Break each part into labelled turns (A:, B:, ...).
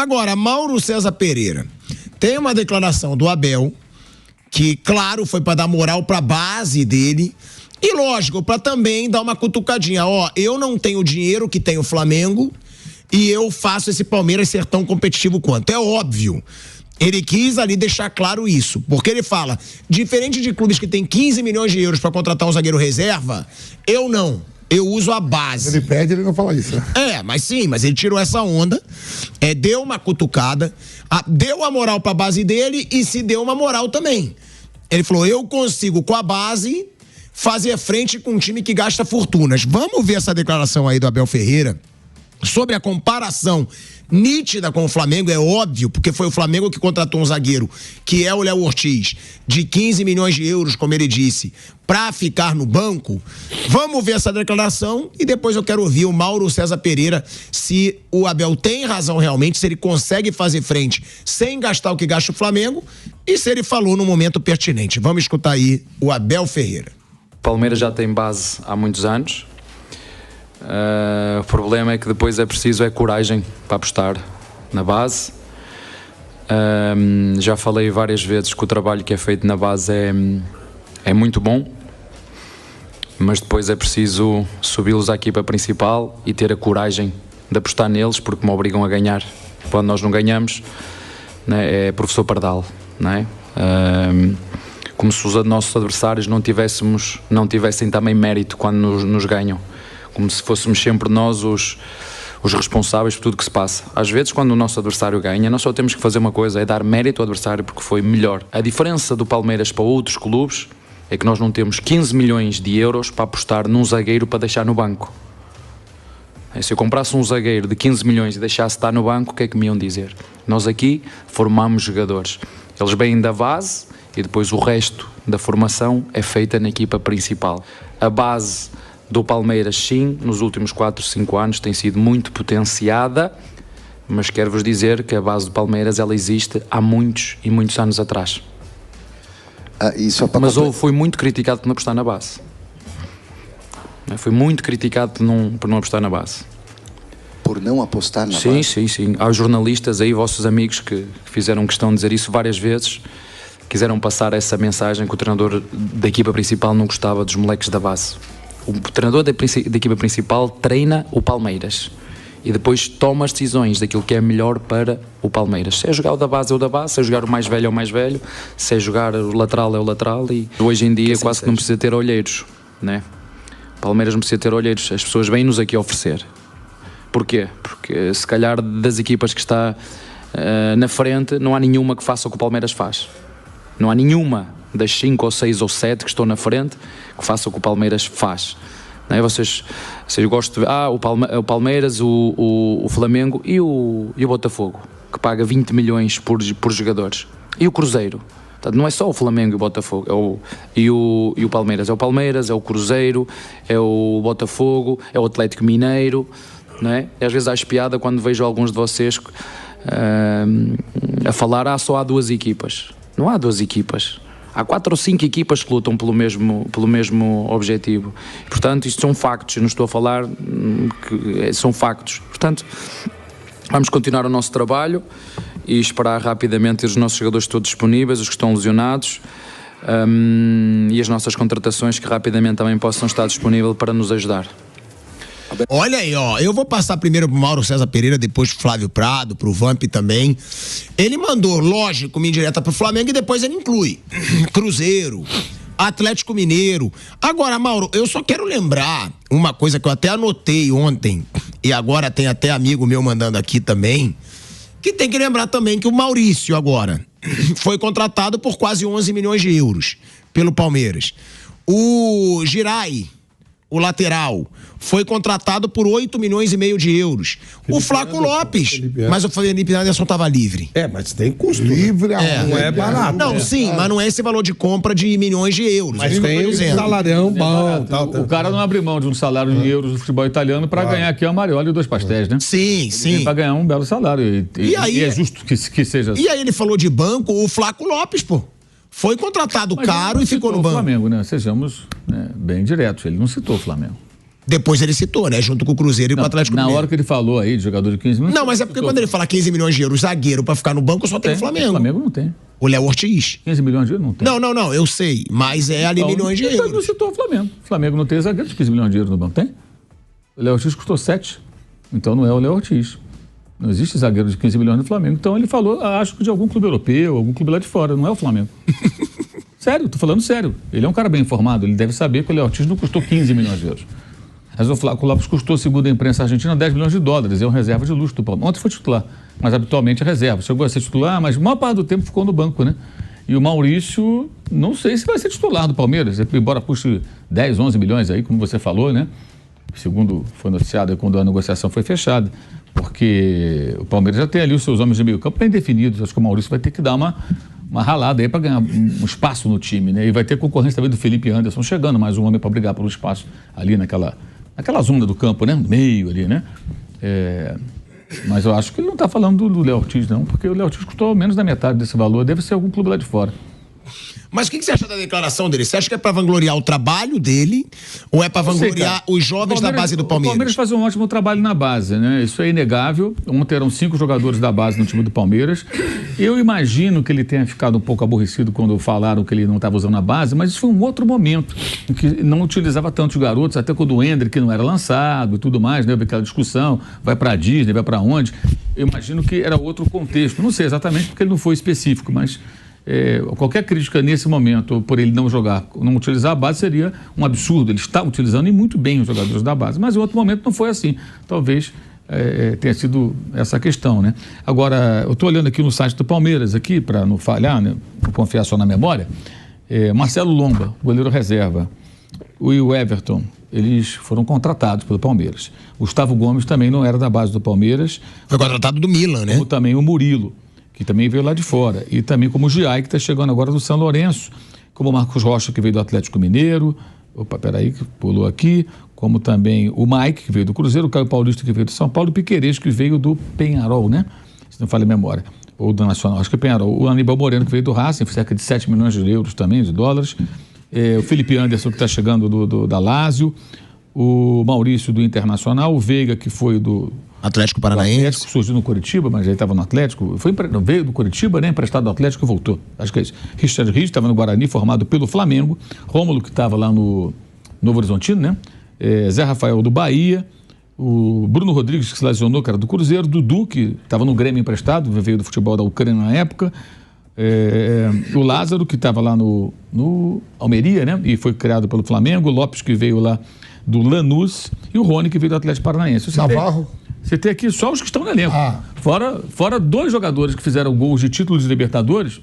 A: Agora, Mauro César Pereira, tem uma declaração do Abel, que, claro, foi para dar moral para a base dele, e lógico, para também dar uma cutucadinha. Eu não tenho o dinheiro que tem o Flamengo, e eu faço esse Palmeiras ser tão competitivo quanto. É óbvio. Ele quis ali deixar claro isso, porque ele fala, diferente de clubes que tem 15 milhões de euros para contratar um zagueiro reserva, eu não. Eu uso a base.
B: Ele pede, ele não fala isso, né?
A: Mas ele tirou essa onda, deu uma cutucada, deu a moral pra base dele e se deu uma moral também. Ele falou, eu consigo com a base fazer frente com um time que gasta fortunas. Vamos ver essa declaração aí do Abel Ferreira sobre a comparação nítida com o Flamengo, é óbvio, porque foi o Flamengo que contratou um zagueiro, que é o Léo Ortiz, de 15 milhões de euros, como ele disse, pra ficar no banco. Vamos ver essa declaração e depois eu quero ouvir o Mauro César Pereira, se o Abel tem razão realmente, se ele consegue fazer frente sem gastar o que gasta o Flamengo e se ele falou no momento pertinente. Vamos escutar aí o Abel Ferreira.
C: O Palmeiras já tem base há muitos anos. O problema é que depois é preciso coragem para apostar na base. Já falei várias vezes que o trabalho que é feito na base é muito bom, mas depois é preciso subi-los à equipa principal e ter a coragem de apostar neles, porque me obrigam a ganhar. Quando nós não ganhamos, né, é professor Pardal, não é? Como se os nossos adversários não tivessem também mérito quando nos ganham, como se fôssemos sempre nós os responsáveis por tudo que se passa. Às vezes, quando o nosso adversário ganha, nós só temos que fazer uma coisa, é dar mérito ao adversário porque foi melhor. A diferença do Palmeiras para outros clubes é que nós não temos 15 milhões de euros para apostar num zagueiro para deixar no banco. Se eu comprasse um zagueiro de 15 milhões e deixasse estar no banco, o que é que me iam dizer? Nós aqui formamos jogadores. Eles vêm da base e depois o resto da formação é feita na equipa principal. A base do Palmeiras, sim, nos últimos 4, 5 anos tem sido muito potenciada, mas quero-vos dizer que a base do Palmeiras ela existe há muitos e muitos anos atrás. Mas foi muito criticado por não apostar na base. Foi muito criticado por não apostar na base.
D: Por não apostar na base?
C: Sim. Há jornalistas aí, vossos amigos, que fizeram questão de dizer isso várias vezes, quiseram passar essa mensagem que o treinador da equipa principal não gostava dos moleques da base. O treinador da equipa principal treina o Palmeiras e depois toma as decisões daquilo que é melhor para o Palmeiras. Se é jogar o da base é o da base, se é jogar o mais velho é o mais velho, se é jogar o lateral é o lateral, e hoje em dia quase que não precisa ter olheiros, né? O Palmeiras não precisa ter olheiros, as pessoas vêm-nos aqui oferecer. Porquê? Porque se calhar das equipas que está na frente não há nenhuma que faça o que o Palmeiras faz. Não há nenhuma das 5 ou 6 ou 7 que estão na frente que faça o que o Palmeiras faz. Não é? Vocês gostam de ver o Palmeiras, o Flamengo e o Botafogo, que paga 20 milhões por jogadores. E o Cruzeiro. Portanto, não é só o Flamengo e o Botafogo, e o Palmeiras. É o Palmeiras, é o Cruzeiro, é o Botafogo, é o Atlético Mineiro. Não é? E às vezes acho piada quando vejo alguns de vocês a falar só há 2 equipas. Não há 2 equipas. Há 4 ou 5 equipas que lutam pelo mesmo objetivo. Portanto, isto são factos. Eu não estou a falar que são factos. Portanto, vamos continuar o nosso trabalho e esperar rapidamente ter os nossos jogadores todos disponíveis, os que estão lesionados, e as nossas contratações que rapidamente também possam estar disponíveis para nos ajudar.
A: Olha aí, eu vou passar primeiro pro Mauro César Pereira, depois pro Flávio Prado, pro Vamp também. Ele mandou, lógico, uma indireta pro Flamengo e depois ele inclui Cruzeiro, Atlético Mineiro. Agora, Mauro, eu só quero lembrar uma coisa que eu até anotei ontem, e agora tem até amigo meu mandando aqui também, que tem que lembrar também que o Maurício agora foi contratado por quase 11 milhões de euros pelo Palmeiras. O Girai, o lateral, foi contratado por 8 milhões e meio de euros. O Flaco Lopes, mas o Felipe Anderson estava livre.
B: Mas tem custo. Livre, não é barato.
A: Não, sim, mas não é esse valor de compra de milhões de euros.
B: Mas tem um salarião bom.
E: O cara não abre mão de um salário em euros do futebol italiano para ganhar aqui a Marioli e 2 pastéis, né?
A: Sim.
E: Para ganhar um belo salário. E é justo que seja assim.
A: E aí ele falou de banco, o Flaco Lopes, pô. Foi contratado caro e ficou no banco.
E: O Flamengo, né? Sejamos bem diretos. Ele não citou o Flamengo.
A: Depois ele citou, né? Junto com o Cruzeiro e com o Atlético
E: Na
A: Mineiro.
E: hora que ele falou aí de jogador de 15 milhões...
A: Não, mas é porque quando ele fala 15 milhões de euros zagueiro pra ficar no banco, só tem o Flamengo.
E: O Flamengo não tem.
A: O Léo Ortiz.
E: 15 milhões de euros não tem.
A: Não, eu sei. Mas é ali milhões de euros.
E: Não citou o Flamengo. O Flamengo não tem zagueiro de 15 milhões de euros no banco. Tem? O Léo Ortiz custou 7. Então não é o Léo Ortiz. Não existe zagueiro de 15 milhões no Flamengo. Então ele falou, acho que de algum clube europeu, algum clube lá de fora. Não é o Flamengo. Sério, tô falando sério. Ele é um cara bem informado. Ele deve saber que o Léo Ortiz não custou 15 milhões de euros. Mas o Flávio Lopes custou, segundo a imprensa argentina, 10 milhões de dólares. É um reserva de luxo do Palmeiras. Ontem foi titular, mas habitualmente é reserva. Chegou a ser titular, mas a maior parte do tempo ficou no banco, né? E o Maurício, não sei se vai ser titular do Palmeiras, embora custe 10, 11 milhões aí, como você falou, né? Segundo foi noticiado quando a negociação foi fechada. Porque o Palmeiras já tem ali os seus homens de meio campo bem definidos. Acho que o Maurício vai ter que dar uma ralada aí para ganhar um espaço no time, né? E vai ter concorrência também do Felipe Anderson chegando, mais um homem para brigar pelo espaço ali naquela zona do campo, né? No meio ali, né? Mas eu acho que ele não está falando do Léo Ortiz, não, porque o Léo Ortiz custou menos da metade desse valor. Deve ser algum clube lá de fora.
A: Mas o que você acha da declaração dele? Você acha que é para vangloriar o trabalho dele ou é para vangloriar os jovens da base do Palmeiras?
E: O Palmeiras faz um ótimo trabalho na base, né? Isso é inegável. Ontem eram 5 jogadores da base no time do Palmeiras. Eu imagino que ele tenha ficado um pouco aborrecido quando falaram que ele não estava usando a base, mas isso foi um outro momento em que não utilizava tanto os garotos, até quando o Hendrick não era lançado e tudo mais, né? Aquela discussão, vai para a Disney, vai para onde? Eu imagino que era outro contexto. Não sei exatamente porque ele não foi específico, mas... qualquer crítica nesse momento por ele não jogar, não utilizar a base seria um absurdo. Ele está utilizando e muito bem os jogadores da base, mas em outro momento não foi assim. Talvez tenha sido essa questão, né? Agora, eu estou olhando aqui no site do Palmeiras aqui, para não falhar, né? Vou confiar só na memória. Marcelo Lomba, goleiro reserva, e o Everton, eles foram contratados pelo Palmeiras. Gustavo Gomes também não era da base do Palmeiras.
A: Foi contratado do Milan, né?
E: Como também o Murilo, que também veio lá de fora, e também como o Giai, que está chegando agora do São Lourenço, como o Marcos Rocha, que veio do Atlético Mineiro, que pulou aqui, como também o Mike, que veio do Cruzeiro, o Caio Paulista, que veio do São Paulo, e o Piquerez, que veio do Peñarol, né? Se não falha a memória, ou do Nacional, acho que é Peñarol. O Aníbal Moreno, que veio do Racing, cerca de 7 milhões de euros também, de dólares. O Felipe Anderson, que está chegando da Lazio, o Maurício do Internacional, o Veiga, que foi do
A: Atlético Paranaense.
E: O Atlético surgiu no Curitiba, mas já estava no Atlético. Veio do Curitiba, né? Emprestado do Atlético e voltou. Acho que é isso. Richard Rios estava no Guarani, formado pelo Flamengo. Rômulo, que estava lá no Novo Horizontino, né? Zé Rafael do Bahia. O Bruno Rodrigues, que se lesionou, que era do Cruzeiro. Dudu, que estava no Grêmio emprestado, veio do futebol da Ucrânia na época. O Lázaro, que estava lá no Almeria, né? E foi criado pelo Flamengo. O Lopes, que veio lá do Lanús. E o Rony, que veio do Atlético Paranaense.
B: Navarro.
E: Você tem aqui só os que estão no elenco. Fora 2 jogadores que fizeram gols de títulos de Libertadores,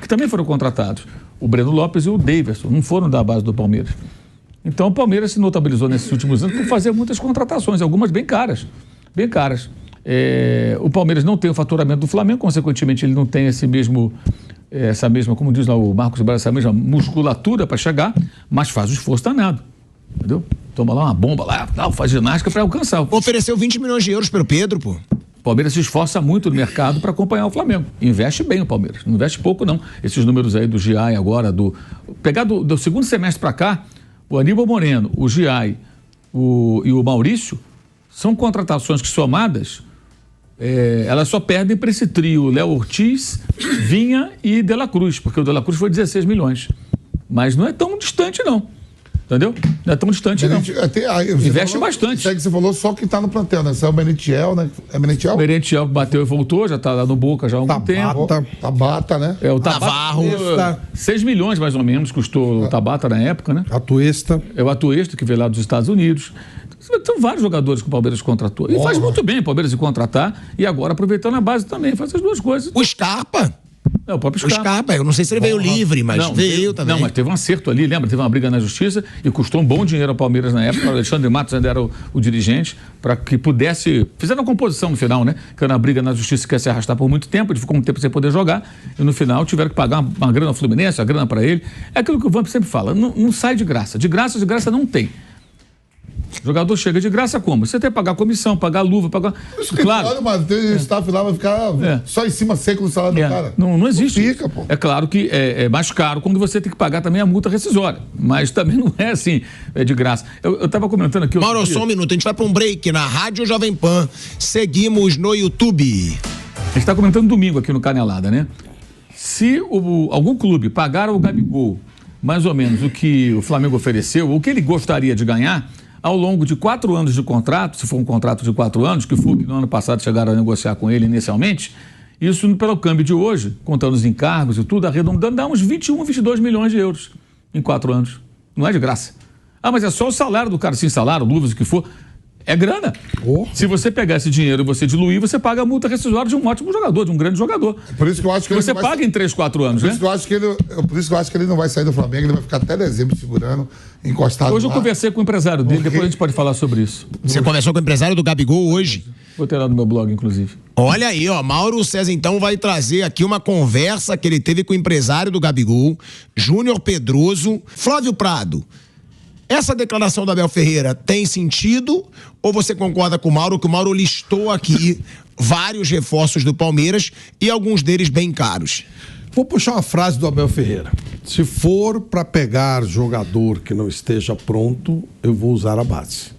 E: que também foram contratados. O Breno Lopes e o Daverson, não foram da base do Palmeiras. Então o Palmeiras se notabilizou nesses últimos anos por fazer muitas contratações, algumas bem caras. Bem caras. O Palmeiras não tem o faturamento do Flamengo, consequentemente ele não tem essa mesma, como diz lá o Marcos Braz, essa mesma musculatura para chegar, mas faz o esforço danado. Entendeu? Toma lá uma bomba lá, faz ginástica para alcançar.
A: Ofereceu 20 milhões de euros pelo Pedro, pô.
E: O Palmeiras se esforça muito no mercado para acompanhar o Flamengo. Investe bem o Palmeiras, não investe pouco não. Esses números aí do Giai agora, pegar do segundo semestre para cá, o Aníbal Moreno, o Giai e o Maurício são contratações que somadas, elas só perdem para esse trio Léo Ortiz, Vinha e De La Cruz, porque o De La Cruz foi 16 milhões. Mas não é tão distante não. Entendeu? Não é tão distante, não. Investe bastante.
B: Você falou só que está no plantel, né? Você é o Merentiel, né? É Merentiel?
E: O Merentiel bateu e voltou, já está lá no Boca já há algum tempo.
B: Tabata, né?
E: O Navarro. 6 milhões, mais ou menos, custou o Tabata na época, né?
B: Atuesta.
E: O Atuesta, que veio lá dos Estados Unidos. São vários jogadores que o Palmeiras contratou. E faz muito bem o Palmeiras se contratar e agora aproveitando a base também. Faz as duas coisas.
A: O Scarpa.
E: O próprio
A: Scarpa, eu não sei se ele veio livre, mas veio também.
E: Não, mas teve um acerto ali, lembra? Teve uma briga na justiça e custou um bom dinheiro ao Palmeiras na época. O Alexandre Matos ainda era o dirigente, para que pudesse... Fizeram a composição no final, né? Que era uma briga na justiça que ia se arrastar por muito tempo, ele ficou um tempo sem poder jogar, e no final tiveram que pagar uma grana ao Fluminense, a grana para ele. É aquilo que o Vamp sempre fala, não sai de graça. De graça não tem. O jogador chega de graça como? Você tem que pagar comissão, pagar luva, pagar...
B: Claro, mas tem staff lá, vai ficar só em cima seco do salário do cara.
E: Não existe.
B: Não fica, pô.
E: É claro que é mais caro quando você tem que pagar também a multa rescisória. Mas também não é assim, de graça. Eu estava comentando aqui...
A: Mauro, só um minuto. A gente vai para um break na Rádio Jovem Pan. Seguimos no YouTube.
E: A gente está comentando domingo aqui no Canelada, né? Se algum clube pagar ao Gabigol mais ou menos o que o Flamengo ofereceu, o que ele gostaria de ganhar, ao longo de 4 anos de contrato, se for um contrato de 4 anos, que foi o que no ano passado chegaram a negociar com ele inicialmente, isso pelo câmbio de hoje, contando os encargos e tudo, arredondando, dá uns 21, 22 milhões de euros em 4 anos. Não é de graça. Ah, mas é só o salário do cara, sem salário, luvas, o que for. É grana. Se você pegar esse dinheiro e você diluir, você paga a multa rescisória de um ótimo jogador, de um grande jogador.
B: Por isso que eu acho que
E: você paga em 3, 4 anos,
B: né? Por isso que eu acho que ele não vai sair do Flamengo, ele vai ficar até dezembro segurando, encostado.
E: Hoje eu conversei com o empresário dele, depois a gente pode falar sobre isso.
A: Você conversou com o empresário do Gabigol hoje?
E: Vou ter lá no meu blog, inclusive.
A: Olha aí, Mauro César então vai trazer aqui uma conversa que ele teve com o empresário do Gabigol, Júnior Pedroso. Flávio Prado, essa declaração do Abel Ferreira tem sentido ou você concorda com o Mauro, que o Mauro listou aqui vários reforços do Palmeiras e alguns deles bem caros?
F: Vou puxar uma frase do Abel Ferreira. Se for para pegar jogador que não esteja pronto, eu vou usar a base.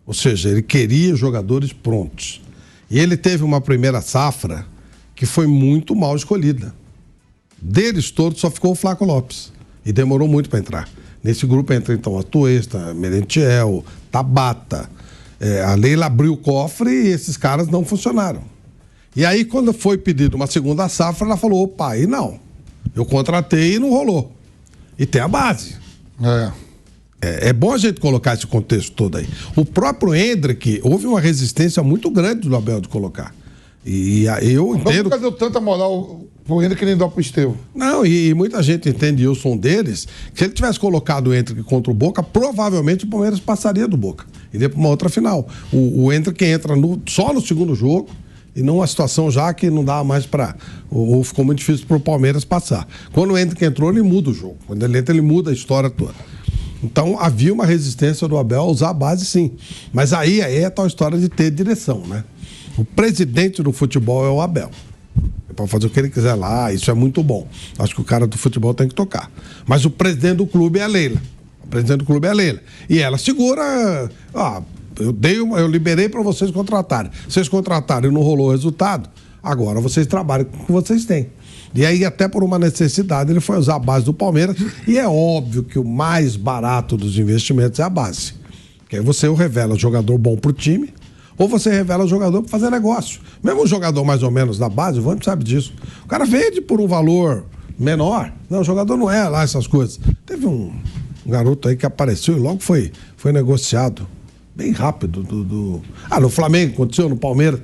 F: Ou seja, ele queria jogadores prontos. E ele teve uma primeira safra que foi muito mal escolhida. Deles todos só ficou o Flaco Lopes. E demorou muito para entrar. Nesse grupo entra então a Atuesta, Merentiel, Tabata. A Leila abriu o cofre e esses caras não funcionaram. E aí, quando foi pedido uma segunda safra, ela falou: opa, aí não. Eu contratei e não rolou. E tem a base. É bom a gente colocar esse contexto todo aí. O próprio Hendrick, houve uma resistência muito grande do Abel de colocar. E eu entendo...
B: Nunca deu tanta moral pro Hendrick que nem dá pro Estevão.
F: Não, e muita gente entende, eu sou um deles, que se ele tivesse colocado o Hendrick contra o Boca, provavelmente o Palmeiras passaria do Boca. Iria para uma outra final. O Hendrick entra só no segundo jogo, e numa situação já que não dá mais para... Ou ficou muito difícil pro Palmeiras passar. Quando o Hendrick entrou, ele muda o jogo. Quando ele entra, ele muda a história toda. Então, havia uma resistência do Abel a usar a base, sim. Mas aí é a tal história de ter direção, né? O presidente do futebol é o Abel. É para fazer o que ele quiser lá, isso é muito bom. Acho que o cara do futebol tem que tocar. Mas o presidente do clube é a Leila. O presidente do clube é a Leila. E ela segura... eu liberei para vocês contratarem. Vocês contrataram e não rolou o resultado, agora vocês trabalham com o que vocês têm. E aí, até por uma necessidade, ele foi usar a base do Palmeiras. E é óbvio que o mais barato dos investimentos é a base. Que aí você revela jogador bom pro time, ou você revela jogador para fazer negócio. Mesmo um jogador mais ou menos da base, o Vânico sabe disso. O cara vende por um valor menor. Não, o jogador não é lá essas coisas. Teve um garoto aí que apareceu e logo foi negociado. Bem rápido. No Flamengo, aconteceu, no Palmeiras.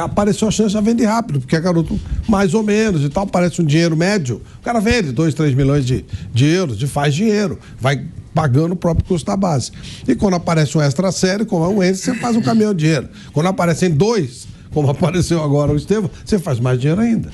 F: Apareceu a chance, já vende rápido, porque é garoto mais ou menos e tal, parece um dinheiro médio. O cara vende 2, 3 milhões de euros e faz dinheiro. Vai pagando o próprio custo da base. E quando aparece um extra sério, como é o Enzo, você faz um caminhão de dinheiro. Quando aparecem 2, como apareceu agora o Estevão, você faz mais dinheiro ainda.